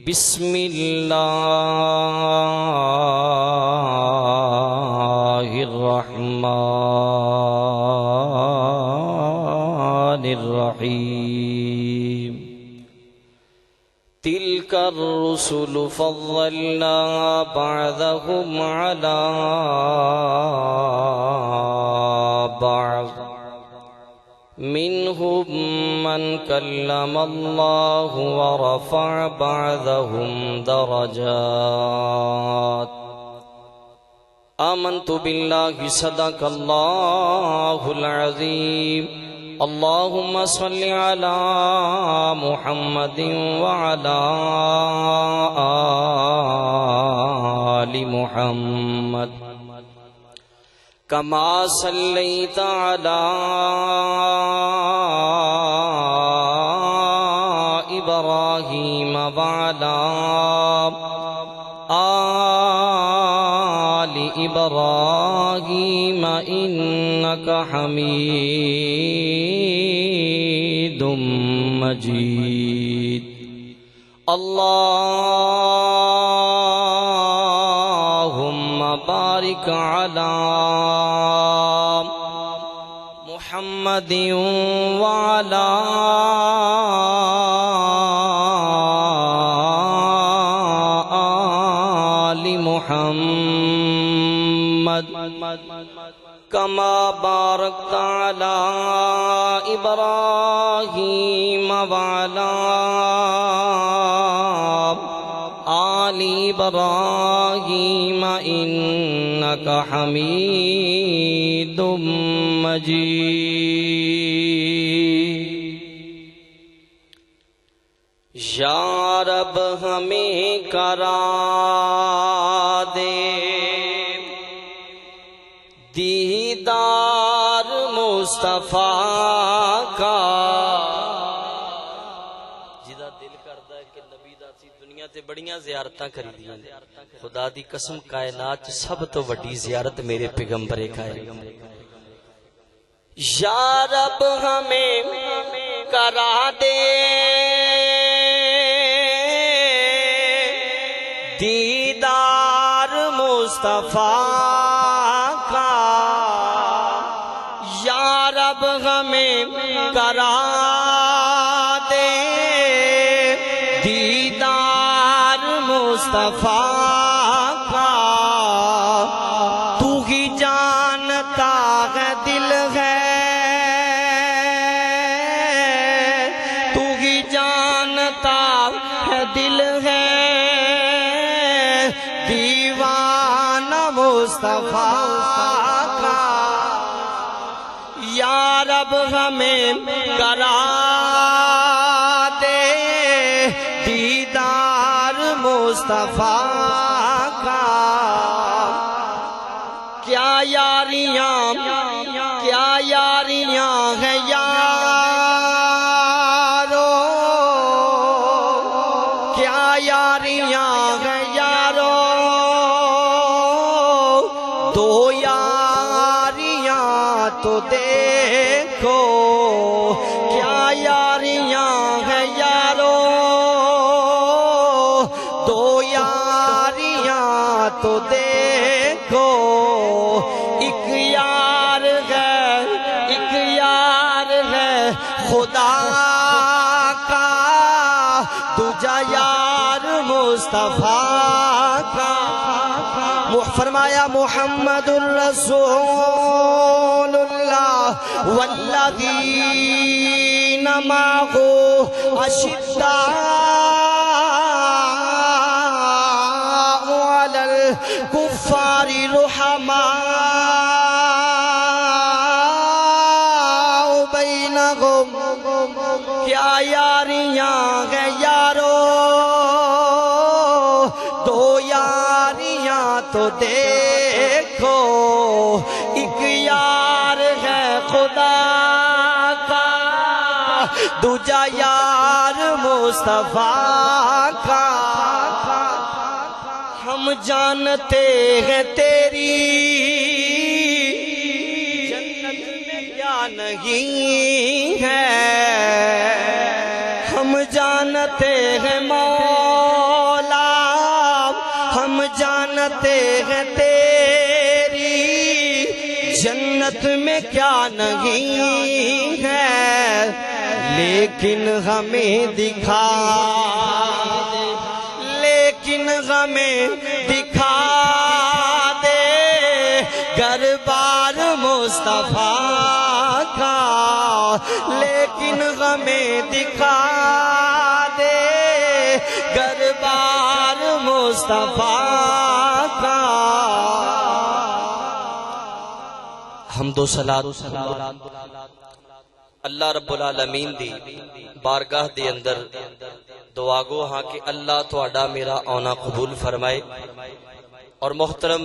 بسم اللہ الرحمن الرحیم تلک الرسل فضلنا بعضهم على بعض منهم من كلم الله ورفع بعضهم درجات آمنت بالله صدق الله العظيم اللهم صل على محمد وعلى آل محمد كما صليت على إبراهيم وعلى آل إبراهيم إنك حميد مجيد اللهم بارك على محمد وعلى آل محمد كما باركت على إبراهيم وعلى آل إبراهيم إنك حميد مجيد یا رب ہمیں کرا دے دیدار مصطفیٰ کا جدا دل کردا ہے کہ نبی دا سی دنیا تے بڑیاں زیارتاں کری دیاں خدا دی قسم کائنات سب تو وڈی زیارت میرے پیغمبر کا ہے یا رب ہمیں کرا دے دیدار مصطفیٰ کا یا رب ہمیں کرا دے دیدار مصطفیٰ کا تو ہی جانتا ہے دل ہے تو ہی جانتا ہے دل ہے دیوانہ مصطفیٰ کا یا رب ہمیں کرا دے دیدار مصطفیٰ کا کیا یاریاں ہیں یارو کیا یاریاں ہیں یارو دو یاریاں تو دیکھو کیا یاریاں ہیں یارو دو یاریاں تو دیکھو ایک یار ہے خدا کا دوجا یار مصطفیٰ کا فرمایا محمد الرسول اللہ والذین معه اشداء علی الکفار رحماء بینہم کیا یاریاں ہیں یارو دو یاریاں تو دیکھو ایک یار ہے خدا کا دوجا یار مصطفیٰ کا ہم جانتے ہیں تیری جنت میں کیا نہیں ہے ہم جانتے ہیں مولا جانتے ہیں تیری جنت میں کیا نہیں ہے، لیکن ہمیں دکھا دے، لیکن ہمیں دکھا دے گھر بار مصطفیٰ کا، لیکن ہمیں دکھا دے گھر بار مصطفیٰ کا۔ حمد و صلاۃ اللہ رب العالمین دی بارگاہ دے اندر دعا گو ہاں کہ اللہ تہاڈا میرا آنا قبول فرمائے، اور محترم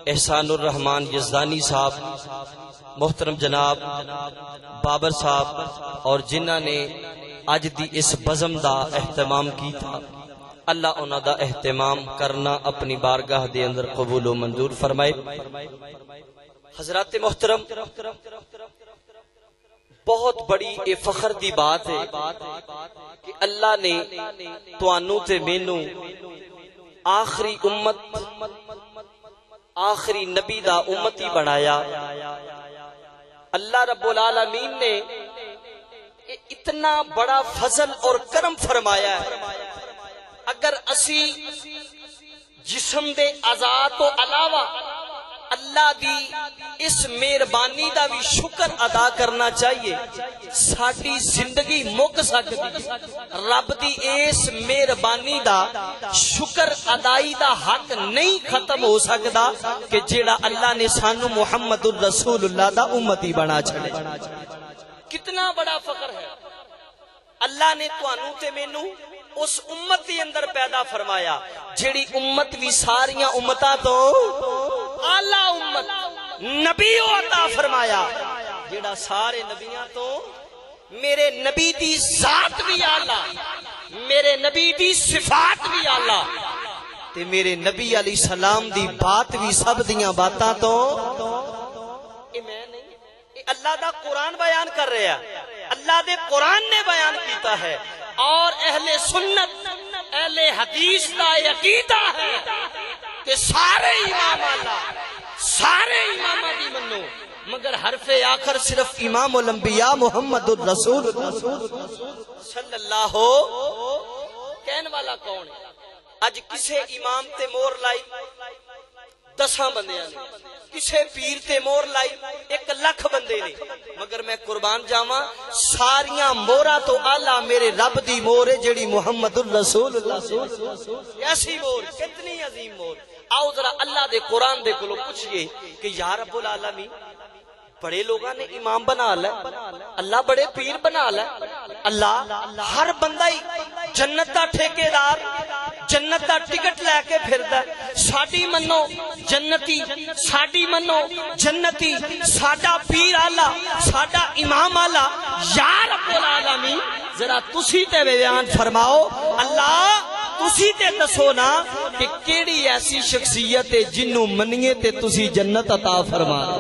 احسان الرحمان یزدانی صاحب، محترم جناب بابر صاحب اور جنہاں نے اج دی اس بزم دا اہتمام کیتا، اللہ انہاں دا اہتمام کرنا اپنی بارگاہ دے اندر قبول و منظور فرمائے۔ حضرات محترم، بہت بڑی اے فخر دی بات ہے کہ اللہ نے توانوں تے مینوں آخری امت، آخری نبی دا امتی بنایا۔ اللہ رب العالمین نے اتنا بڑا فضل اور کرم فرمایا ہے، اگر اسی جسم دے اعضاء تو علاوہ اللہ دی اس مہربانی دا بھی شکر ادا کرنا چاہیے، ساڈی زندگی مک سکتی۔ رب دی اس مہربانی دا شکر ادائی دا حق نہیں ختم ہو سکتا کہ جیڑا اللہ نے سانو محمد الرسول اللہ دا امتی بنا چھڑے۔ کتنا بڑا فخر ہے، اللہ نے توانوں تے مینوں اس امت دی اندر پیدا فرمایا جیڑی امت بھی ساریاں امتاں تو اعلی امت، نبی عطا فرمایا جیڑا سارے نبیاں تو میرے نبی دی ذات بھی اعلی، میرے نبی دی صفات بھی اعلی، تے میرے نبی علیہ السلام دی بات بھی سب دیاں باتاں تو اے میں نہیں، اے اللہ دا قرآن بیان کر رہا ہے، اللہ دے قرآن نے بیان کیتا ہے، اور اہل سنت اہل حدیث کا عقیدہ ہے کہ سارے امام اللہ، سارے امام دی منو، مگر حرف آخر صرف امام الانبیاء محمد الرسول صلی اللہ ہو۔ کہنے والا کون ہے؟ اج کسے امام تے مور لائی 10 بندیاں نے، کسے پیر تے مور لائی 1 لاکھ بندے نے، مگر میں قربان جاواں ساریاں مورا تو اعلیٰ میرے رب دی مور ہے جیڑی محمد الرسول اللہ۔ ایسی مور، کتنی عظیم مور۔ آؤ ذرا اللہ دے قرآن دے کولو پوچھئے کہ یا رب العالمین، بڑے لوگاں نے امام بنا لے، اللہ بڑے پیر بنا لے، اللہ ہر بندہ ہی جنت دا ٹھیکیدار، جنت دا ٹکٹ لے کے پھردا، ساڈی منو جنتی، ساڈی منو جنتی، ساڈا پیر آلہ، ساڈا امام آلہ، یا رب العالمین ذرا تسی تے بیان فرماؤ، اللہ تسی تے دسو نا کہ کیڑی ایسی شخصیت ہے جنوں منیے تے تسی جنت عطا فرما دو۔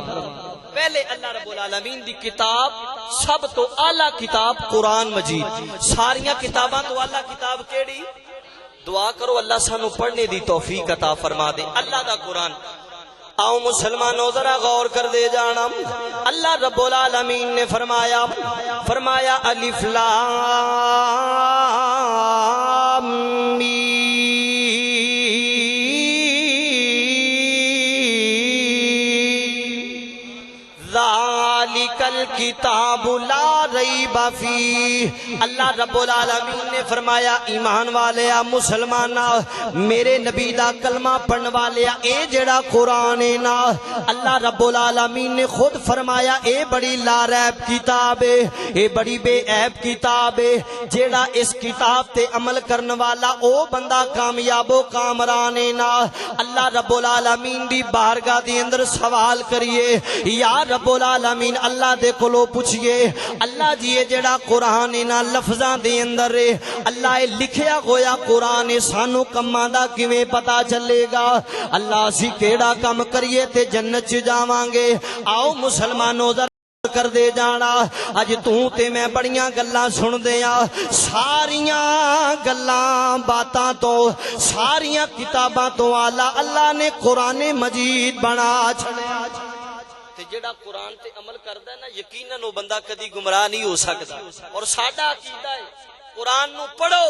پہلے اللہ رب العالمین دی کتاب سب تو اعلیٰ کتاب قرآن مجید، ساریاں کتاباں تو اعلیٰ کتاب کیڑی؟ دعا کرو اللہ سانو پڑھنے دی توفیق عطا فرما دے اللہ دا قرآن۔ آؤ مسلمانوں ذرا غور کر دے جانا، اللہ رب العالمین نے فرمایا الف لام میم ذالک الکتاب لا ریب فیہ۔ اللہ رب العالمین نے فرمایا ایمان والیا، مسلمانہ، میرے نبی دا کلمہ پڑھن والیا، اے جڑا قرآن ہے نا، اللہ رب العالمین نے خود فرمایا اے بڑی لا ریب کتاب ہے، اے بڑی بے عیب کتاب ہے، جڑا اس کتاب تے عمل کرن والا او بندہ کامیاب و کامران ہے نا۔ اللہ رب العالمین دی بارگاہ دی اندر سوال کریے، یا رب العالمین اللہ دے کولو پوچھئے، اللہ جی یہ جڑا قرآن نا لفظاں دے اندر ہے، اللہ لکھیا ہویا قرآن سانو کماں دا کیویں پتا چلے گا؟ اللہ اسی کیڑا کم کریے تے جنت چ جاواں گے؟ آؤ مسلمانوں کر دے جانا. اج توں تے میں بڑیاں گلاں سن دیاں, ساریاں گلاں باتاں تو ساریاں کتاباں تو اعلی اللہ نے قرآن مجید بنا چھڑیا. تے جڑا قرآن تے عمل کردا ہے نا یقیناً وہ بندہ کدی گمراہ نہیں ہو سکتا. اور ساڈا عقیدہ ہے قرآن نو پڑھو,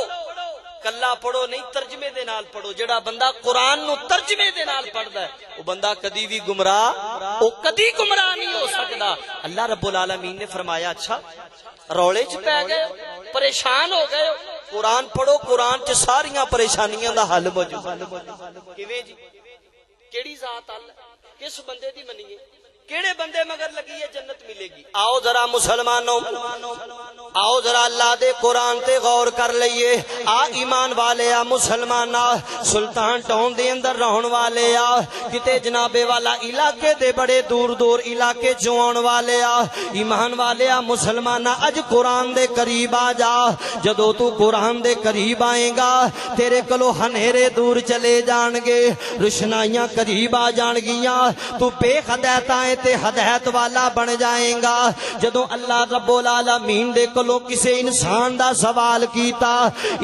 کلا پڑھو نہیں ترجمے دے نال پڑھو. جڑا بندہ قرآن نو ترجمے دے نال پڑھدا ہے وہ بندہ کدی بھی گمراہ نہیں ہو سکتا. اللہ رب العالمین نے فرمایا اچھا رولے چ پے گئے پریشان ہو گئے, قرآن پڑھو, قرآن چ ساریاں پریشانیاں دا حل موجود. کیویں جی کیڑی ذات اللہ کس بندے دی منیے, کیڑے بندے مگر لگی ہے جنت ملے گی. آؤ ذرا مسلمانوں, آؤ ذرا اللہ دے قرآن تے غور کر لئیے. آ ایمان والے آ مسلمانہ, سلطان ٹاؤن دے اندر رہن والے آ, کتے جنابے والا علاقے دے بڑے دور دور علاقے جوان والے آ, ایمان والے آ مسلمانہ اج قرآن دے قریب آ جا. جدو تو قرآن دے قریب آئیں گا تیرے کلو ہنیرے دور چلے جان گے, روشنائیاں قریب آ جان گیاں, تو بے ہدایتاں تے ہدایت والا بن جائیں گا. جدو اللہ رب العالمین دے کلو کسے انسان دا سوال کیتا,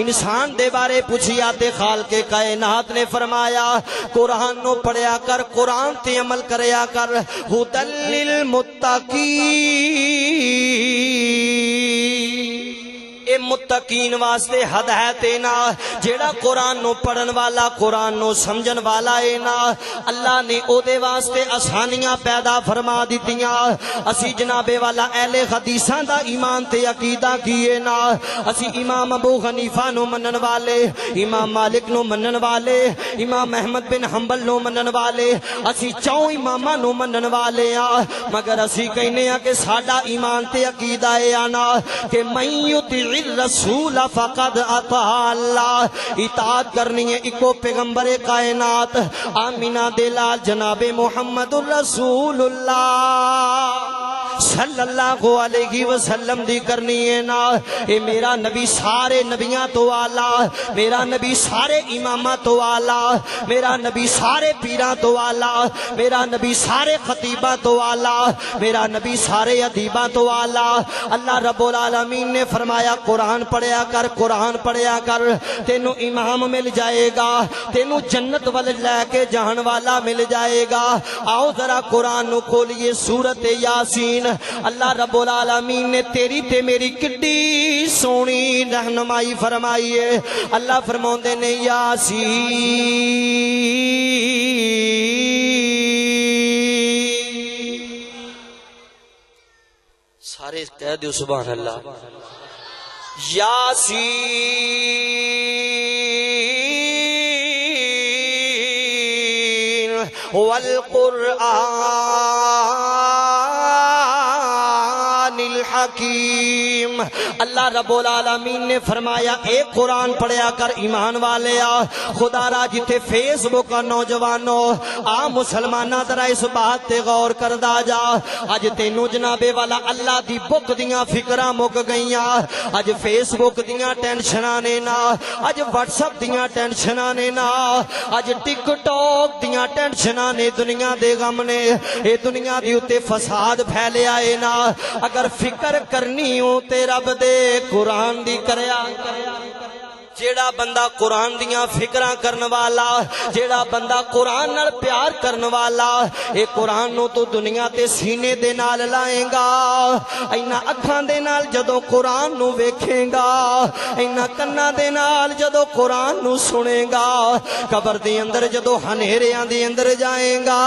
انسان دے بارے پوچھیا تے خالق کائنات نے فرمایا قرآن نو پڑھیا کر, قرآن تے عمل کریا کر. ھدی للمتقین, اے متقین واسطے ہدایت ہے نا. جیڑا قرآن نو پڑھن والا قرآن نو سمجھن والا ہے نا, اللہ نے او دے واسطے آسانیاں پیدا فرما دیتیاں. اسی جنابے والا اہل حدیثاں دا ایمان تے عقیدہ کیے نا, اسی امام ابو حنیفہ نو منن والے, امام مالک نو منن والے, امام احمد بن حنبل نو منن والے, اسی چوں اماماں نو منن والے ہاں. مگر اسی کہنے ہاں کہ ساڈا ایمان تے عقیدہ ہے آنا کہ من یطیع الرسول فقد اطاع اللہ, اطاعت کرنی ہے اکو پیغمبر کائنات آمینہ دلال جناب محمد الرسول اللہ صلی اللہ علیہ وسلم دی کرنی ہے نا. اے میرا نبی سارے نبیاں تو آلہ, میرا نبی سارے اماماں تو آلہ, میرا نبی سارے پیراں تو آلہ, میرا نبی سارے خطیباں تو آلہ, میرا نبی سارے ادیباں تو آلہ. اللہ رب العالمین نے فرمایا قرآن پڑھیا کر, قرآن پڑھیا کر, تینو امام مل جائے گا, تینو جنت وال لے کے جہان والا مل جائے گا. آؤ ذرا قرآن نو کھولیے سورت یاسین. اللہ رب العالمین نے تیری تے میری کڈی سونی رہنمائی فرمائی ہے. اللہ فرماندے نے یاسین, سارے کہہ دیو سبحان اللہ. یاسین والقرآن الحکیم. اللہ رب العالمین نے فرمایا اے قرآن پڑھیا کر ایمان والے آ. خدا را جتے فیس بک نوجوانوں آ مسلمانہ ذرا اس بات تے غور کردا جا. اج تینوں جنابے والا اللہ دی بک دیاں فکراں مک گئیاں, اج فیس بک دیاں ٹینشناں نے نا, اج واٹس ایپ دیاں ٹینشناں نے نا, اج ٹک ٹاک دیاں ٹینشناں نے, دنیا دے غم نے, اے دنیا دی اتے فساد پھیلیا اے نا. اگر فکر کرنی ہو تے رب دے قرآن دی کریا. جیڑا بندہ قرآن دیاں فکراں کرن والا, جیڑا بندہ قرآن نال پیار کرن والا, اے قرآن نو تو دنیا تے سینے دے نال لائیں گا. اینا اکھاں دے نال جدو قرآن نو ویکھیں گا, اینا کناں دے نال جدو قرآن نو سنے گا, قبر دے اندر جدو ہنیریاں دے اندر جائیں گا,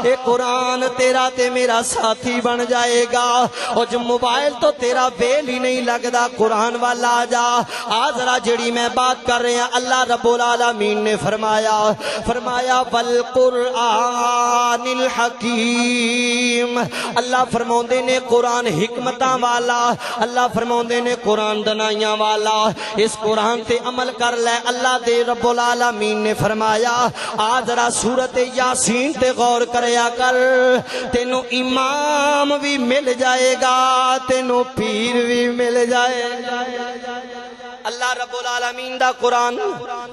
اے قرآن تیرا تے میرا ساتھی بن جائے گا. اور جو موبائل تو تیرا ویل ہی نہیں لگدا, قرآن والا جا. آ ذرا جڑی میں بات کر رہے ہیں اللہ رب العالمین نے فرمایا والقرآن الحکیم. اللہ فرماندے نے قرآن حکمتاں والا, اللہ فرماندے نے قرآن دنائیاں والا. اس قرآن تے عمل کر لے. اللہ دے رب العالمین نے فرمایا آ ذرا سورت یاسین تے غور کریا کر, تینو امام بھی مل جائے گا, تینو پیر بھی مل جائے گا. اللہ رب العالمین دا قرآن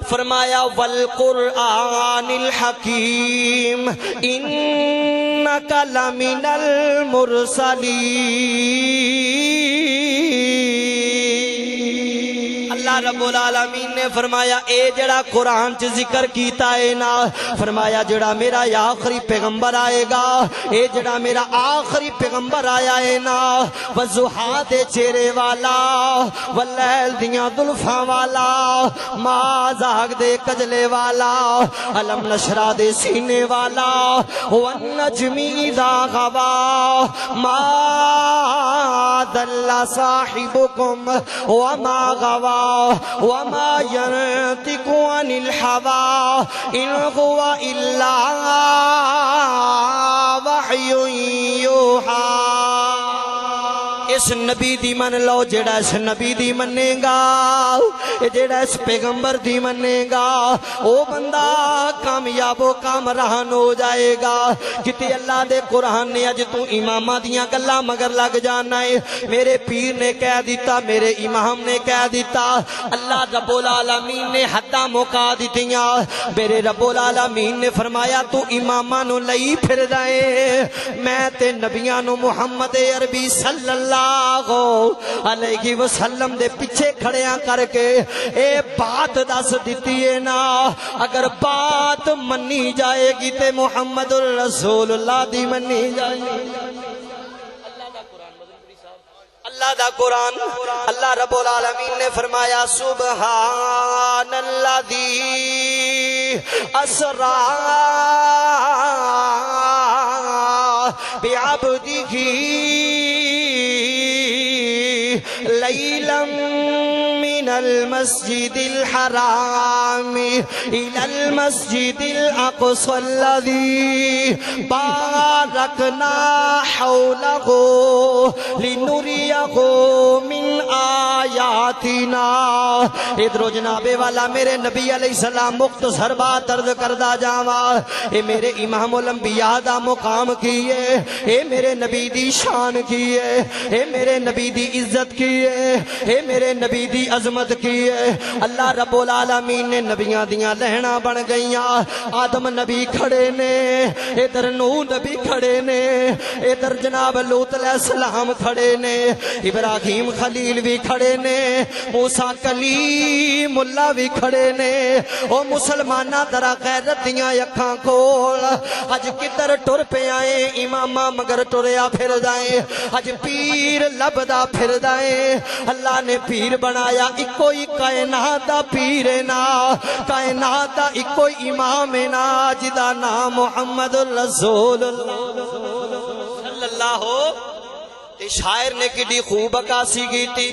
فرمایا والقرآن الحکیم, ان وَإِنَّكَ لَمِنَ الْمُرْسَلِينَ۔ اللہ رب العالمین نے فرمایا اے جڑا قرآن چ ذکر کیتا ہے نا، فرمایا جڑا میرا آخری پیغمبر آئے گا، اے جڑا میرا آخری پیغمبر آیا ہے نا، وضحا دے چہرے والا، واللیل دیاں زلفاں والا، ما زاغ دے کجلے والا، علم نشرہ دے سینے والا، والنجم اذا غوا ما ضل صاحبكم وما غوا وما ينطق عن الهوى إن هو إلا وحي يوحى۔ اس نبی دی من لو، جڑا اس نبی دی منے گا، جڑا اس پیغمبر دی منے گا، او بندہ کامیاب و کامران ہو جائے گا۔ کتے اللہ دے قرآن نے اج تو امامہ دیاں گلاں مگر لگ جانا ہے، میرے پیر نے کہہ دیتا، میرے امام نے کہہ دیتا، اللہ رب العالمین نے حداں مکا دیتیاں۔ میرے رب العالمین نے فرمایا تو امامہ نو لئی پھر جائے، میں تے نبیاں نو محمد عربی صلی اللہ علیہ وسلم دے پیچھے کھڑیاں کر کے اے بات دس دیتی ہے نا، اگر بات منی جائے گی تے محمد الرسول اللہ دی منی جائے گی۔ اللہ دا قرآن، اللہ رب العالمین نے فرمایا سبحان الذی اسرا بعبدہ لیلا من المسجد الحرام إلى المسجد الأقصى الذي باركنا حوله لنريه من آیاتنا۔ ادھر جناب والا میرے نبی علیہ السلام مختصر بات عرض کردہ جاوا، اے میرے امام الانبیاء دا مقام کیے، اے میرے نبی دی شان کیے، اے میرے نبی دی عزت کیے، اے میرے نبی دی عظمت کیے۔ اللہ رب العالمین نے نبیاں دیاں لہنا بن گئیاں، آدم نبی کھڑے نے، ادھر نوح نبی کھڑے نے، ادھر جناب لوط علیہ السلام کھڑے نے، ابراہیم خلیل بھی کھڑے نے، موسیٰ کلیم اللہ بھی کھڑے نے۔ او مسلمانہ درا غیرت دیاں اکھاں کول اج کدھر ٹر پہ آئے، امامہ مگر ٹریا پھر جائیں، اج پیر لبدا پھر جائیں۔ اللہ نے پیر بنایا اکو ہی کائنات دا پیر نا، کائنات دا اکو ہی امام نا، جدا نام محمد الرسول صلی اللہ ہو۔ شاعر نے کڈی خوب عکاسی کی تھی،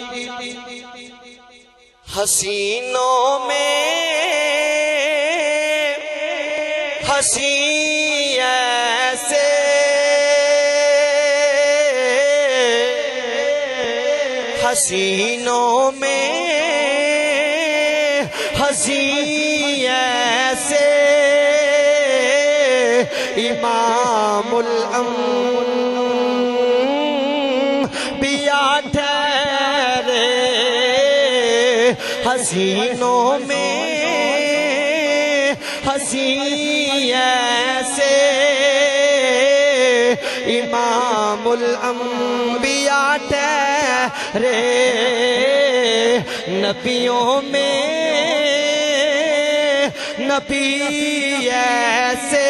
حسینوں میں ہنسی ایسے حسینوں میں ہنسی ایسے امام الانبیاء ٹھہرے، حسینوں میں ہنسی ایسے امام الانبیاء ٹھہرے، نبیوں میں نبی ایسے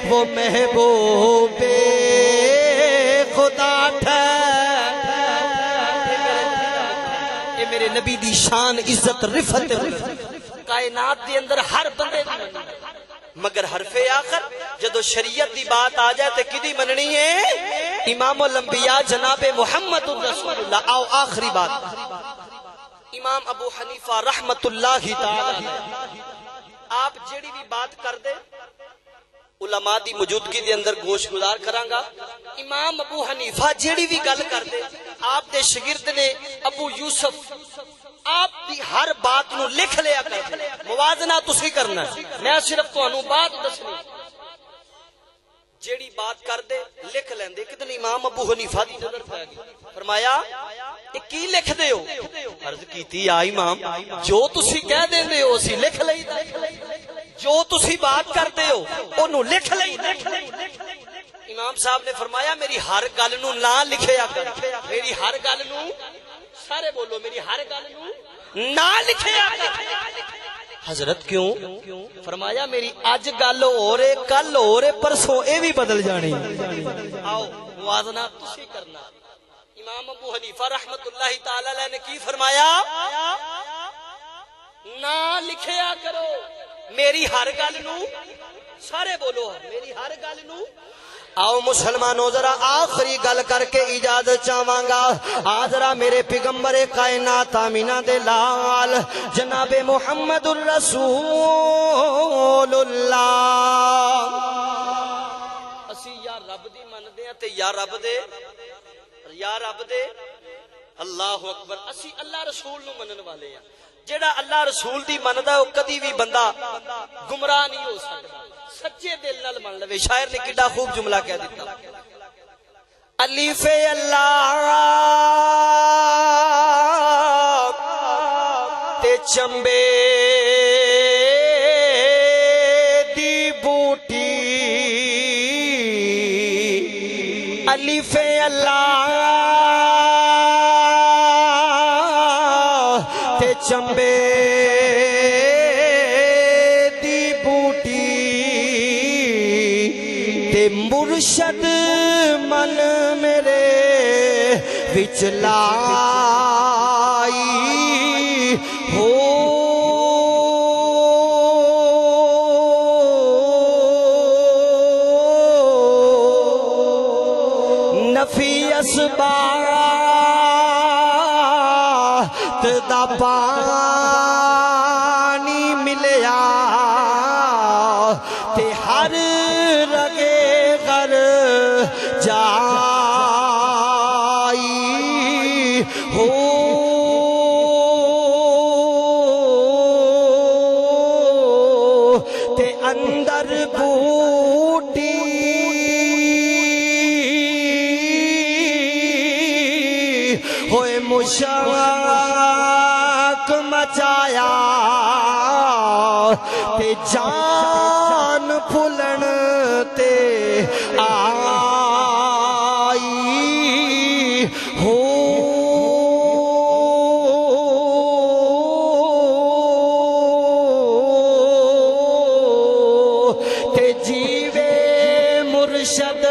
وہ محبوب خدا ٹھہرے۔ میرے نبی دی شان عزت رفت کائنات دی اندر ہر بندے مگر حرف آخر جدو شریعت دی بات آ جائے تے کدی مننی ہے؟ امام الانبیاء جناب محمد رسول اللہ۔ آؤ آخری بات، امام ابو حنیفہ رحمت اللہ تعالی، آپ جیڑی بھی بات کر دے علماء دی موجودگی دے اندر گوش گزار کرانگا۔ امام ابو حنیفہ جیڑی بھی گل کر دے، آپ دے شگرد نے ابو یوسف، آپ دی ہر بات نو لکھ لیا کر، موازنہ تسی کرنا، میں صرف تو انو بات دسنی، جیڑی بات کر دے لکھ لین دے۔ کتنے امام ابو حنیفہ دی نظر پہ گئی، فرمایا ایک کی لکھ دے ہو؟ عرض کیتی یا امام جو تسی کہہ دیں دے ہو اسی لکھ لئی دا، جو تسی بات کرتے ہو انہوں لکھ لیں. امام صاحب نے فرمایا میری ہر گل نو نہ لکھیا کر, میری ہر گل نو, سارے بولو, میری ہر گل نو نہ لکھیا کر. حضرت کیوں؟ فرمایا میری اج گل ہو رہے, کل ہو رہے, پرسوں اے بھی بدل جانی. آؤ موازنہ تسی کرنا. امام ابو حنیفہ رحمت اللہ تعالی علیہ نے کی فرمایا؟ نہ لکھیا کرو میری ہر گل نو, سارے بولو میری ہر گل نو. آؤ مسلمانوں ذرا آخری گل کر کے اجازت چاہواں گا. ذرا میرے پیغمبر کائنات آمینہ دے لال جناب محمد الرسول اللہ. اسی یا رب دی مندے ہیں تے یا رب دے اللہ اکبر, اسی اللہ رسول نو منن والے ہیں. جیڑا اللہ رسول دی مندا او کدی بھی بندہ گمراہ نہیں ہو سکتا, سچے دل نال من لوے. شاعر نے کڈا خوب جملہ کہہ دیتا, الف اللہ تے چمبے دی بوٹی, الف اللہ تے چمبے دی بوٹی تے مرشد من میرے وچ لائی ہو. نفی اسبات دا پانی ملیا تے ہر رگے غر جائی ہو. تے اندر بوٹی ہوئے مشاق مچایا تے جان پھلن تے آئی ہو. تے جیوے مرشد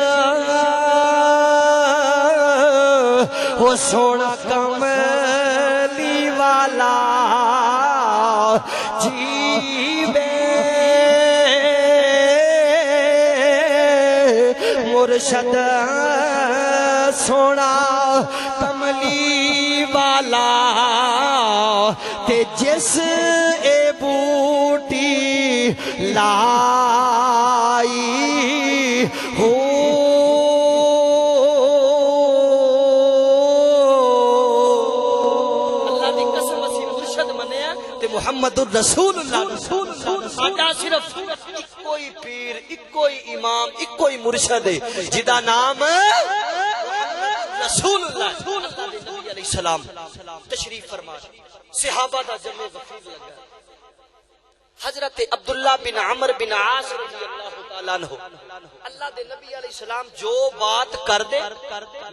وہ سونا کملی والا جیوے مرشد سونا کملی والا تے جس اے بوٹی لائی ہو. محمد الرسول اللہ ساڈا صرف کوئی پیر, کوئی امام, کوئی مرشد ہے جدا نام رسول اللہ. نبی علیہ السلام تشریف فرما, صحابہ دا جمع وفید لگا. حضرت عبداللہ بن عمر بن عاص رضی اللہ تعالیٰ عنہ, اللہ دے نبی علیہ السلام جو بات کر دے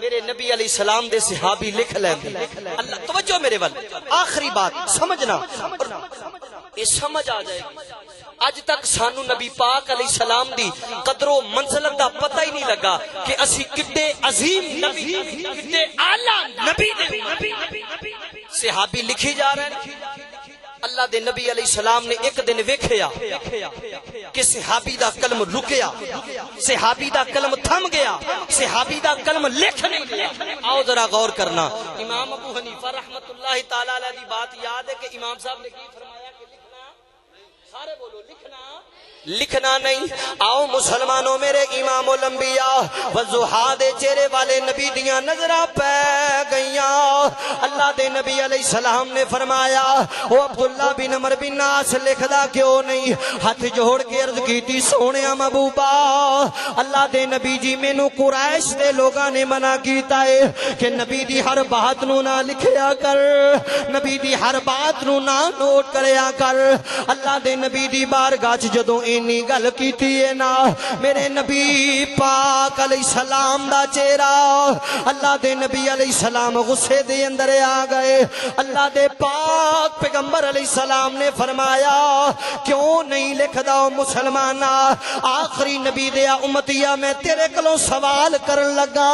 میرے نبی علیہ السلام دے صحابی لکھ لیں دے. اللہ توجہ میرے ول, آخری بات سمجھنا, یہ سمجھ آ جائے گی. اج تک سانو نبی پاک علیہ السلام دی قدر و منزلت دا پتہ ہی نہیں لگا کہ اسی کتے عظیم نبی, کتے اعلیٰ نبی دے صحابی لکھی جا رہے ہیں. اللہ دے نبی علیہ السلام نے ایک دن ویکھیا کہ صحابی دا قلم رکیا, صحابی دا قلم تھم گیا, صحابی دا قلم لکھ نہیں گیا. آؤ ذرا غور کرنا. امام ابو حنیفہ رحمت اللہ تعالی علیہ دی بات یاد ہے کہ امام صاحب نے کی فرمایا کہ لکھنا, سارے بولو لکھنا نہیں. آؤ مسلمانوں میرے امام الانبیاء والزہا دے چہرے والے نبی دیاں نظراں پہ گئیاں. اللہ دے نبی علیہ السلام نے فرمایا او عبداللہ بن عمر بن عاص لکھدا کیوں نہیں؟ ہاتھ جوڑ کے عرض کیتی سونیا محبوبا اللہ دے نبی جی مینوں قریش دے لوگاں نے منع کیتا ہے کہ نبی دی ہر بات نو نہ لکھیا کر, نبی دی ہر بات نو نہ نوٹ کریا کر. اللہ دے نبی دی بارگاہ چ جدوں اینی گل کیتی ہے نا میرے نبی پاک علیہ السلام دا چہرہ اللہ دے نبی علیہ السلام غصے دے اندر آ گئے اللہ دے پاک پیغمبر علیہ السلام نے فرمایا کیوں نہیں لکھدا مسلمان آخری نبی دے امتیا میں تیرے کولوں سوال کرن لگا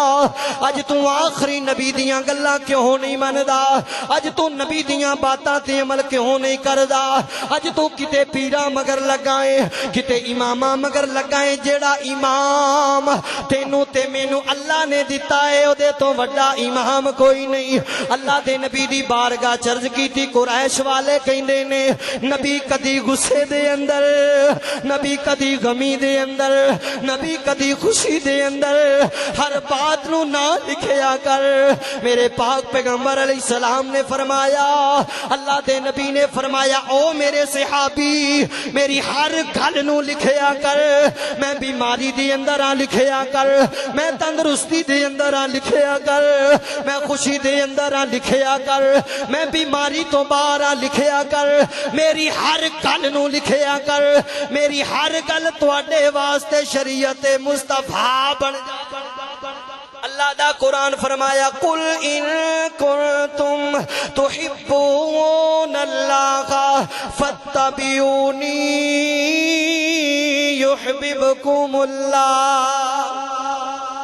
اج تو آخری نبی دیاں گلاں کیوں نہیں مندا اج تو نبی دیاں باتاں تے عمل کیوں نہیں کردا اج تو کتے پیرا مگر لگائے کتے اماماں مگر لگائے جیڑا امام تینوں تے مینوں اللہ نے دتا ہے او دے تو وڈا امام کوئی نہیں اللہ دے نبی دی بارگاہ چرج کیتی قریش والے کہندے نے نبی کدی غصے دے اندر نبی کدی غمی دے اندر نبی کدی خوشی دے اندر ہر بات نو نہ لکھیا کر میرے پاک پیغمبر علیہ السلام نے فرمایا اللہ دے نبی نے فرمایا او میرے صحابی میری ہر گل نو لکھیا کر میں بیماری دے اندر لکھیا کر میں تندرستی دے اندر لکھیا کر میں خوشی دے اندر لکھیا کر میں بیماری تو باہر لکھیا کر میری ہر گل نو لکھیا کر میری ہر گل تواڈے واسطے شریعت مصطفیٰ بن جائے اللہ دا قرآن فرمایا قل ان کنتم تحبون اللہ فاتبعونی یحببکم اللہ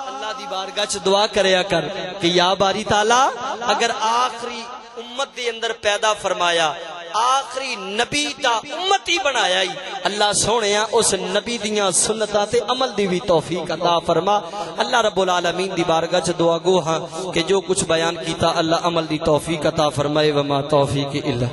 اللہ دی بارگاہ چ دعا کریا کر کہ یا باری تعالی اگر آخری امت دے اندر پیدا فرمایا آخری نبی دا امتی بنایا ہی اللہ سونیا اس نبی دیاں سنتاں تے عمل دی بھی توفیق عطا فرما اللہ رب العالمین دی بارگاہ چ دعا گو ہاں کہ جو کچھ بیان کیتا اللہ عمل دی توفیق عطا فرمائے وما توفیق الا